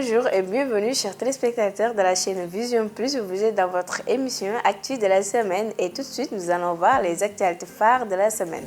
Bonjour et bienvenue chers téléspectateurs de la chaîne Vision Plus. Vous êtes dans votre émission Actu de la semaine et tout de suite nous allons voir les actualités phares de la semaine.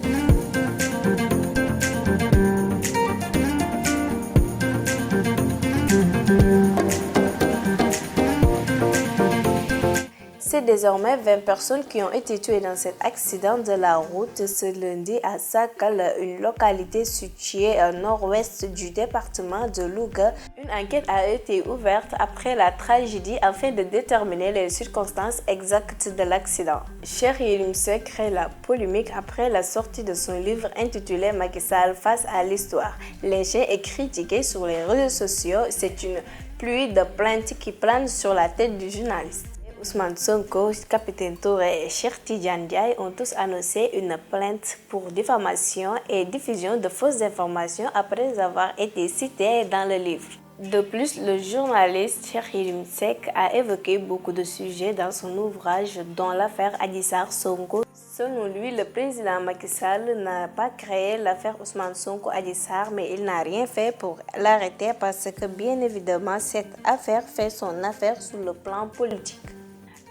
C'est désormais 20 personnes qui ont été tuées dans cet accident de la route ce lundi à Sakal, une localité située au nord-ouest du département de Louga. Une enquête a été ouverte après la tragédie afin de déterminer les circonstances exactes de l'accident. Cheikh Yérim Seck crée la polémique après la sortie de son livre intitulé Macky Sall face à l'histoire. Lynché et critiqué sur les réseaux sociaux, c'est une pluie de plaintes qui plane sur la tête du journaliste. Ousmane Sonko, Capitaine Touré et Cheikh Tidiane Diaye ont tous annoncé une plainte pour diffamation et diffusion de fausses informations après avoir été cités dans le livre. De plus, le journaliste Cheikh Yérim Seck a évoqué beaucoup de sujets dans son ouvrage, dont l'affaire Adji Sarr Sonko. Selon lui, le président Macky Sall n'a pas créé l'affaire Ousmane Sonko Adji Sarr, mais il n'a rien fait pour l'arrêter parce que bien évidemment cette affaire fait son affaire sur le plan politique.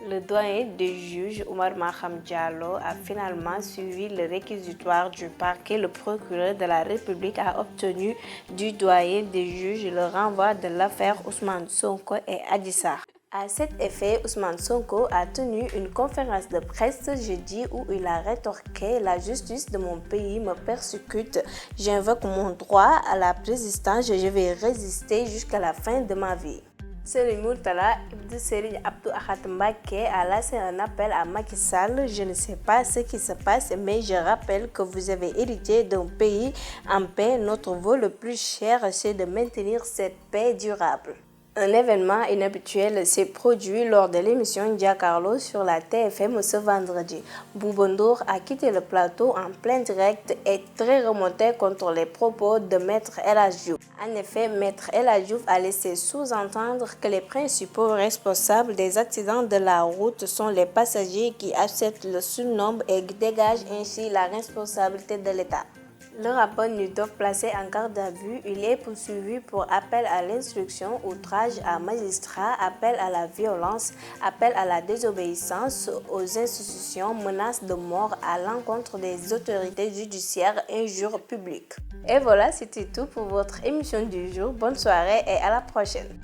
Le doyen des juges, Oumar Maham Diallo, a finalement suivi le réquisitoire du parquet. Le procureur de la République a obtenu du doyen des juges le renvoi de l'affaire Ousmane Sonko et Adji Sarr. À cet effet, Ousmane Sonko a tenu une conférence de presse jeudi où il a rétorqué « La justice de mon pays me persécute. J'invoque mon droit à la résistance. Je vais résister jusqu'à la fin de ma vie. » Serigne Mourtala Ibn Serigne Abdou Ahad Mbacké a lancé un appel à Macky Sall. Je ne sais pas ce qui se passe, mais je rappelle que vous avez hérité d'un pays en paix. Notre vœu le plus cher, c'est de maintenir cette paix durable. Un événement inhabituel s'est produit lors de l'émission Jakaarlo sur la TFM ce vendredi. Bouba Ndour a quitté le plateau en plein direct et très remonté contre les propos de Maître El Hadji Diouf. En effet, Maître El Hadji Diouf a laissé sous-entendre que les principaux responsables des accidents de la route sont les passagers qui acceptent le surnombre et dégagent ainsi la responsabilité de l'État. Le rappeur Nitop, placé en garde à vue, il est poursuivi pour appel à l'instruction, outrage à magistrat, appel à la violence, appel à la désobéissance aux institutions, menace de mort à l'encontre des autorités judiciaires, injures publiques. Et voilà, c'était tout pour votre émission du jour. Bonne soirée et à la prochaine.